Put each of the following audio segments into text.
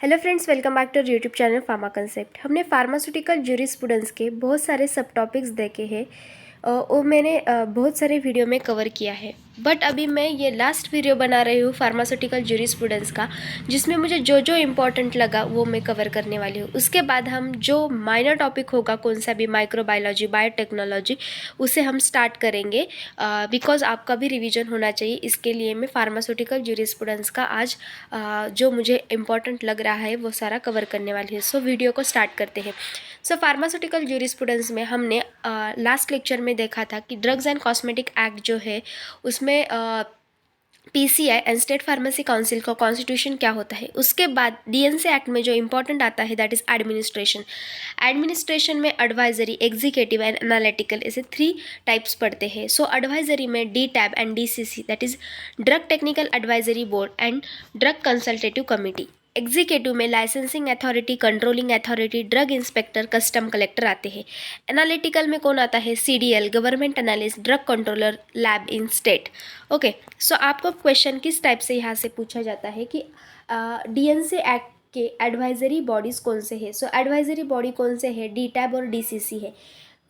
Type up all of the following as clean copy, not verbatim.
Hello friends, welcome back to YouTube channel pharma concept. हमने pharmaceutical jurisprudence के बहुत सारे सब टॉपिक्स देखे हैं और मैंने बहुत सारे वीडियो में कवर किया है। बट अभी मैं ये लास्ट वीडियो बना रही हूँ फार्मास्यूटिकल जूरिस्प्रूडेंस का, जिसमें मुझे जो जो इम्पोर्टेंट लगा वो मैं कवर करने वाली हूँ। उसके बाद हम जो माइनर टॉपिक होगा, कौन सा भी माइक्रोबायोलॉजी, बायोटेक्नोलॉजी, उसे हम स्टार्ट करेंगे बिकॉज आपका भी रिवीजन होना चाहिए। इसके लिए मैं फार्मास्यूटिकल जूरिस्प्रूडेंस का आज जो मुझे इम्पोर्टेंट लग रहा है वो सारा कवर करने वाली है। सो वीडियो को स्टार्ट करते हैं। सो फार्मास्यूटिकल जूरिस्प्रूडेंस में हमने लास्ट लेक्चर में देखा था कि ड्रग्स एंड कॉस्मेटिक एक्ट जो है उसमें PCI and state pharmacy council का कॉन्स्टिट्यूशन क्या होता है। उसके बाद डीएनसी एक्ट में जो इंपॉर्टेंट आता है दैट इज एडमिनिस्ट्रेशन। एडमिनिस्ट्रेशन में एडवाइजरी, एग्जीक्यूटिव एंड एनालिटिकल, ऐसे 3 टाइप्स पढ़ते हैं। सो एडवाइजरी में D TAB and DCC that is drug technical advisory board and drug consultative committee. Executive में licensing authority, controlling authority, drug inspector, custom collector आते हैं। Analytical में कौन आता है? CDL, government analyst, drug controller, lab in state. Okay, so आपको question किस type से यहाँ से पूछा जाता है कि डीएनसी एक्ट के एडवाइजरी बॉडीज़ कौन से हैं। सो एडवाइजरी बॉडी कौन से है? डी टैब और डीसीसी है।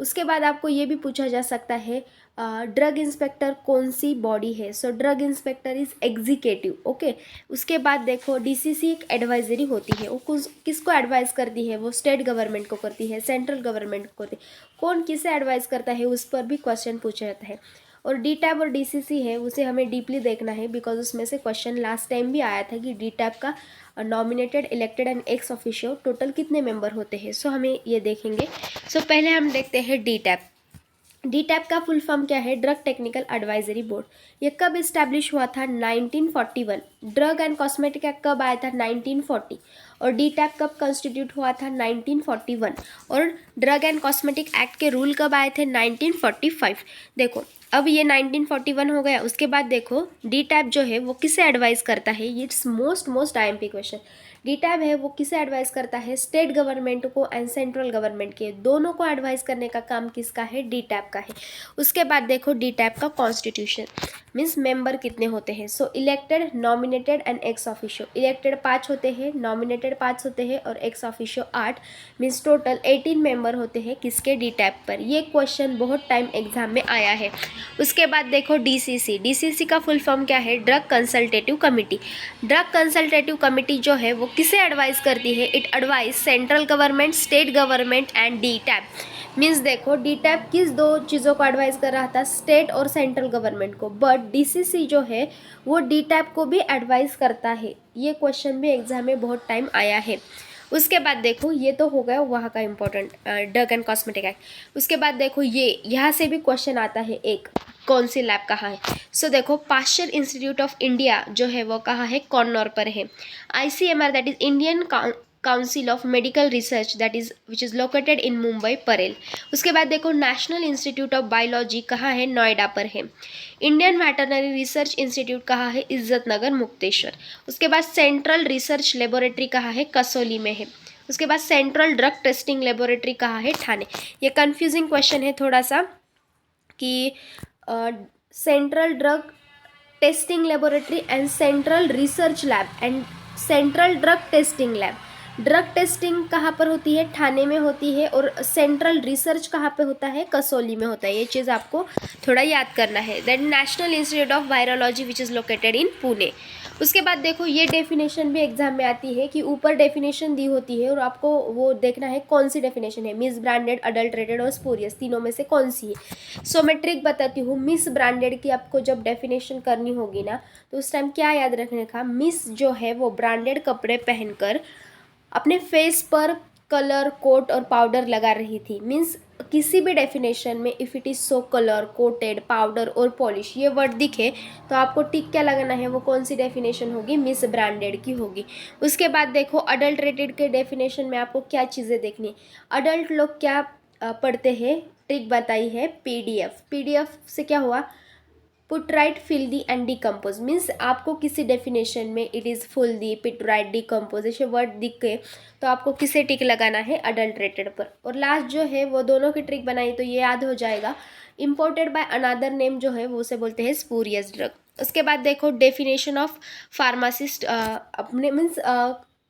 उसके बाद आपको ये भी पूछा जा सकता है ड्रग इंस्पेक्टर कौन सी बॉडी है। So drug inspector is executive. Okay, उसके बाद देखो डीसीसी एक एडवाइजरी होती है, वो किसको एडवाइस करती है? वो स्टेट गवर्नमेंट को करती है, सेंट्रल गवर्नमेंट को करती है। कौन किसे एडवाइस करता है उस पर भी क्वेश्चन पूछा जाता है। और डी टैब और डीसीसी है उसे हमें डीपली देखना है बिकॉज उसमें से क्वेश्चन लास्ट टाइम भी आया था कि डी टैब का nominated, elected and ex officio total कितने मेंबर होते हैं। सो हमें ये देखेंगे। सो पहले हम देखते हैं डी टैब। डी टैब का फुल फॉर्म क्या है? Drug technical advisory board. ये कब इस्टेब्लिश हुआ था? 1941। ड्रग एंड कॉस्मेटिक एक्ट कब आया था? 1940। और डी टैब कब कॉन्स्टिट्यूट हुआ था? 1941। और ड्रग एंड कॉस्मेटिक एक्ट के रूल कब आए थे? 1945। देखो अब ये 1941 हो गया। उसके बाद देखो डी टैब जो है वो किसे एडवाइस करता है? ये it's most IMP question. D tab है वो किसे एडवाइस करता है? स्टेट गवर्नमेंट को एंड सेंट्रल गवर्नमेंट के, दोनों को एडवाइस करने का काम किसका है? डी टैब का है। उसके बाद देखो डी टैब का कॉन्स्टिट्यूशन मीन्स मेंबर कितने होते हैं। So elected, nominated and ex officio. Elected 5 होते हैं, नॉमिनेटेड 5 होते हैं और ex officio 8, means total 18 member होते हैं किसके? डी टैब पर। ये क्वेश्चन बहुत टाइम एग्जाम में आया है। उसके बाद देखो डीसीसी। डीसीसी का फुल फॉर्म क्या है? Drug consultative committee. Drug consultative committee जो है वो किसे एडवाइस करती है? It advice central government, state government and D tab. Means देखो डी टैब किस 2 चीज़ों को एडवाइस कर रहा था? स्टेट और सेंट्रल गवर्नमेंट को। बट डीसीसी जो है वो डी टैब को भी एडवाइस करता है। ये क्वेश्चन भी एग्जाम में बहुत टाइम आया है। उसके बाद देखो ये तो हो गया वहाँ का important drug and cosmetic act. उसके बाद देखो ये यहाँ से भी क्वेश्चन आता है एक, कौन सी लैब कहाँ है। सो देखो पाश्चर इंस्टीट्यूट ऑफ इंडिया जो है वो कहाँ है? कन्नौर पर है। ICMR that is Indian council of medical research that is which is located इन मुंबई, परेल। उसके बाद देखो नेशनल इंस्टीट्यूट ऑफ बायोलॉजी कहाँ है? नोएडा पर है। इंडियन वेटरनरी रिसर्च इंस्टीट्यूट कहाँ है? इज्जत नगर, मुक्तेश्वर। उसके बाद सेंट्रल रिसर्च लेबोरेटरी कहाँ है? कसौली में है। उसके बाद सेंट्रल ड्रग टेस्टिंग लेबोरेटरी कहाँ है? ठाणे। ये कंफ्यूजिंग क्वेश्चन है थोड़ा सा कि central drug testing laboratory and central research lab and central drug testing lab. Drug testing कहाँ पर होती है? ठाणे में होती है। और सेंट्रल रिसर्च कहाँ पे होता है? कसौली में होता है। ये चीज़ आपको थोड़ा याद करना है। Then national institute of virology which is located in Pune. उसके बाद देखो ये डेफिनेशन भी एग्जाम में आती है कि ऊपर डेफिनेशन दी होती है और आपको वो देखना है कौन सी डेफिनेशन है। मिस ब्रांडेड, अडल्ट्रेटेड और स्पूरियस, तीनों में से कौन सी है। सो मैं ट्रिक बताती हूँ। मिस ब्रांडेड की आपको जब डेफिनेशन करनी होगी ना तो उस टाइम क्या याद रखने का? मिस जो है वो ब्रांडेड कपड़े पहनकर अपने फेस पर कलर, कोट और पाउडर लगा रही थी। मीन्स किसी भी डेफिनेशन में if it is so colour, coated, powder और पॉलिश ये वर्ड दिखे तो आपको टिक क्या लगाना है? वो कौन सी डेफिनेशन होगी? मिस ब्रांडेड की होगी। उसके बाद देखो अडल्ट्रेटेड के डेफिनेशन में आपको क्या चीज़ें देखनी? अडल्ट लोग क्या पढ़ते हैं? ट्रिक बताई है पीडीएफ। पीडीएफ से क्या हुआ? Put right, fill the and decompose. Means आपको किसी डेफिनेशन में it is full the, pit right, decompose ऐसे वर्ड दिख गए तो आपको किसे टिक लगाना है? अडल्ट्रेटेड पर। और लास्ट जो है वो दोनों की ट्रिक बनाई तो ये याद हो जाएगा। इम्पोर्टेड बाय अनादर नेम जो है वो उसे बोलते हैं स्पूरियस ड्रग। उसके बाद देखो डेफिनेशन ऑफ फार्मासिस्ट अपने means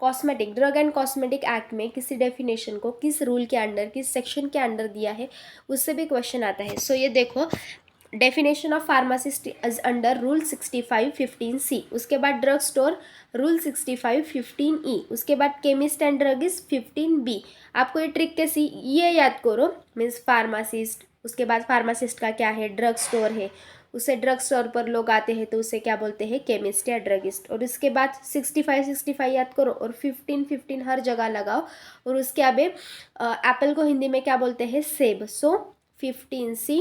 cosmetic drug and cosmetic act में किसी डेफिनेशन को किस रूल के अंडर, किस सेक्शन के अंडर दिया है, उससे भी क्वेश्चन आता है। सो ये देखो, definition of pharmacist is under rule 6515C, उसके बाद ड्रग स्टोर रूल 6515E, उसके बाद chemist and drug is 15B। आपको ये ट्रिक कैसी ये याद करो, मीन्स फार्मासिस्ट, उसके बाद फार्मासिस्ट का क्या है, ड्रग स्टोर है, उसे ड्रग स्टोर पर लोग आते हैं तो उसे क्या बोलते हैं, केमिस्ट या ड्रगिस्ट। और उसके बाद 65 याद करो और 15 हर जगह लगाओ। और उसके आगे एप्पल को हिंदी में क्या बोलते हैं, सेब। सो 15C,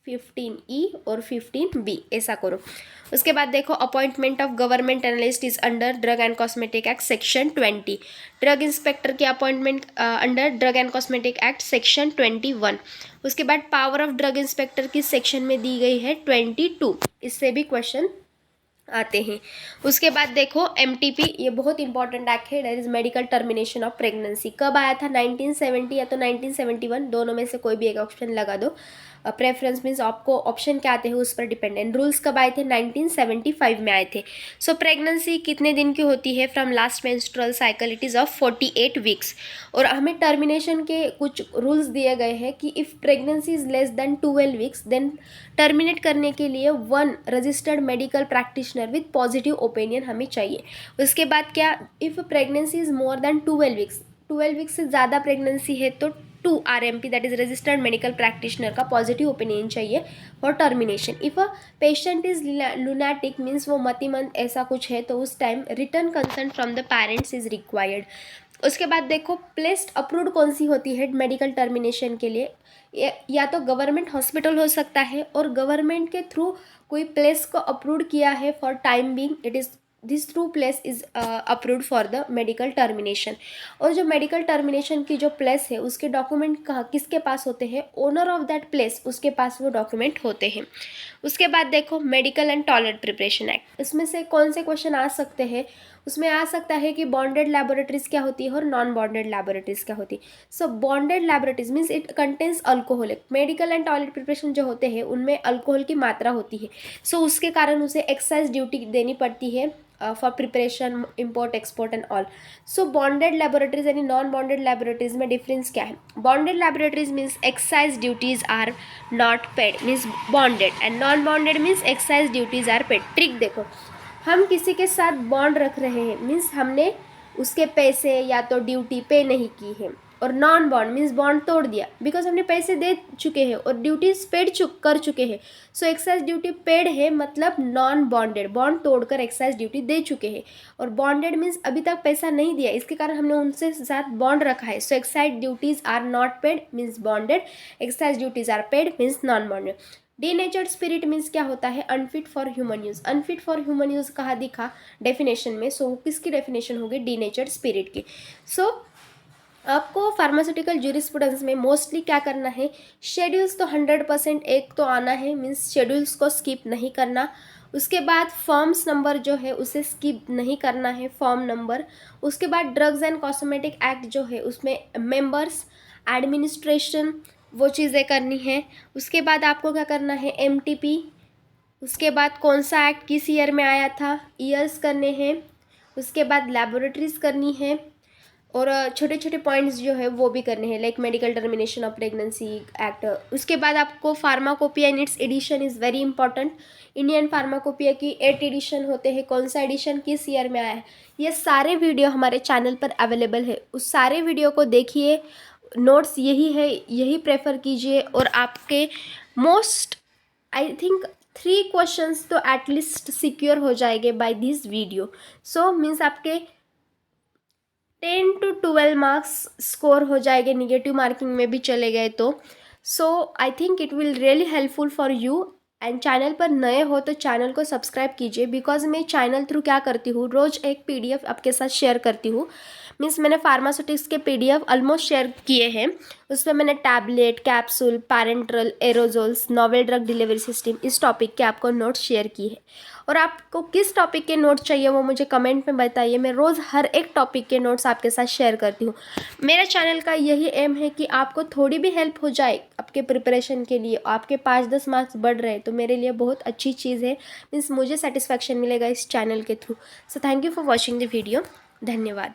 15E और 15B ऐसा करो। उसके बाद देखो, appointment of government analyst is under drug and cosmetic act section 20। Drug inspector की appointment under drug and cosmetic act section 21। उसके बाद पावर ऑफ ड्रग इंस्पेक्टर किस सेक्शन में दी गई है, 22। इससे भी क्वेश्चन आते हैं। उसके बाद देखो MTP, ये बहुत इंपॉर्टेंट एक्ट है, that is medical termination of pregnancy. कब आया था, 1970 या तो 1971, दोनों में से कोई भी एक ऑप्शन लगा दो। प्रेफरेंस मीन्स आपको ऑप्शन क्या आते हैं उस पर डिपेंडेंट। रूल्स कब आए थे, 1975 में आए थे। सो प्रेगनेंसी कितने दिन की होती है, from last menstrual cycle it is of 48 weeks. और हमें टर्मिनेशन के कुछ रूल्स दिए गए हैं कि if pregnancy is less than 12 weeks then terminate करने के लिए 1 registered medical practitioner with positive opinion हमें चाहिए। उसके बाद क्या, if pregnancy is more than 12 weeks, 12 weeks से ज़्यादा प्रेगनेंसी है तो 2 RMP that is registered medical practitioner का पॉजिटिव ओपिनियन चाहिए for termination. If a patient is lunatic means वो मतिमंद ऐसा कुछ है तो उस time return consent from the parents is required. उसके बाद देखो, प्लेस्ड अप्रूव्ड कौन सी होती है मेडिकल टर्मिनेशन के लिए, या तो गवर्नमेंट हॉस्पिटल हो सकता है और गवर्नमेंट के थ्रू कोई प्लेस को अप्रूव किया है for time being, it is this through place is approved for the medical termination. और जो मेडिकल टर्मिनेशन की जो प्लेस है उसके डॉक्यूमेंट कहाँ किसके पास होते हैं, ओनर ऑफ दैट प्लेस, उसके पास वो डॉक्यूमेंट होते हैं। उसके बाद देखो, medical and toilet preparation act, इसमें से कौन से क्वेश्चन आ सकते हैं, उसमें आ सकता है कि बॉन्डेड लैबोरेटरीज क्या होती है और नॉन बॉन्डेड लैबोरेटरीज क्या होती है। So bonded laboratories means it contains alcoholic, medical and toilet preparation जो होते हैं उनमें अल्कोहल की मात्रा होती है। सो उसके कारण उसे एक्साइज ड्यूटी देनी पड़ती है for preparation, import, export and all. So bonded laboratories यानी नॉन बॉन्डेड लैबोरेटरीज में डिफरेंस क्या है, bonded laboratories means excise duties are not paid means bonded, and non bonded means excise duties are paid. Trick देखो, हम किसी के साथ bond रख रहे हैं मीन्स हमने उसके पैसे या तो ड्यूटी पे नहीं की है, और नॉन बॉन्ड मीन्स बॉन्ड तोड़ दिया बिकॉज हमने पैसे दे चुके हैं और ड्यूटीज पेड कर चुके हैं। सो एक्साइज ड्यूटी पेड है मतलब नॉन बॉन्डेड, बॉन्ड तोड़कर एक्साइज ड्यूटी दे चुके हैं। और बॉन्डेड मीन्स अभी तक पैसा नहीं दिया, इसके कारण हमने उनसे साथ बॉन्ड रखा है। So excise duties are not paid means bonded, excise duties are paid means non bonded. Denatured spirit means क्या होता है, unfit for human use. Unfit for human use कहाँ दिखा डेफिनेशन में, सो किसकी डेफिनेशन होगी, डीनेचर्ड स्पिरिट की। सो आपको फार्मास्यूटिकल ज्यूरिस्प्रूडेंस में मोस्टली क्या करना है, शेड्यूल्स तो 100% एक तो आना है मीन्स शेड्यूल्स को स्किप नहीं करना। उसके बाद फॉर्म्स नंबर जो है उसे स्किप नहीं करना है, फॉर्म नंबर। उसके बाद ड्रग्स एंड कॉस्मेटिक एक्ट जो है उसमें मेंबर्स, एडमिनिस्ट्रेशन, वो चीज़ें करनी है। उसके बाद आपको क्या करना है, MTP। उसके बाद कौन सा एक्ट किस ईयर में आया था, ईयर्स करने हैं। उसके बाद लैबोरेटरीज करनी है और छोटे छोटे पॉइंट्स जो है वो भी करने हैं, like medical termination of pregnancy act. उसके बाद आपको pharmacopoeia and its edition is very important. Indian pharmacopoeia की 8 एडिशन होते हैं, कौन सा एडिशन किस ईयर में आया है, ये सारे वीडियो हमारे चैनल पर अवेलेबल है। उस सारे वीडियो को देखिए, नोट्स यही है, यही प्रेफर कीजिए। और आपके मोस्ट आई थिंक 3 क्वेश्चंस तो एटलीस्ट सिक्योर हो जाएंगे by this video. So means आपके 10 to 12 मार्क्स स्कोर हो जाएंगे, निगेटिव मार्किंग में भी चले गए तो। So I think it will really helpful for you. And channel पर नए हो तो चैनल को सब्सक्राइब कीजिए, बिकॉज मैं चैनल थ्रू क्या करती हूँ, रोज़ एक PDF आपके साथ शेयर करती हूँ। मीन्स मैंने फार्मास्यूटिक्स के PDF ऑलमोस्ट शेयर किए हैं, उसमें मैंने tablet, capsule, parenteral, aerosols, novel drug delivery system, इस टॉपिक के आपको नोट्स शेयर किए हैं। और आपको किस टॉपिक के नोट्स चाहिए वो मुझे कमेंट में बताइए, मैं रोज़ हर एक टॉपिक के नोट्स आपके साथ शेयर करती हूँ। मेरा चैनल का यही एम है कि आपको थोड़ी भी हेल्प हो जाए आपके प्रिपरेशन के लिए, आपके 5-10 मार्क्स बढ़ रहे हैं तो मेरे लिए बहुत अच्छी चीज़ है, मीन्स मुझे सेटिस्फैक्शन मिलेगा इस चैनल के through. So thank you for watching the video, धन्यवाद।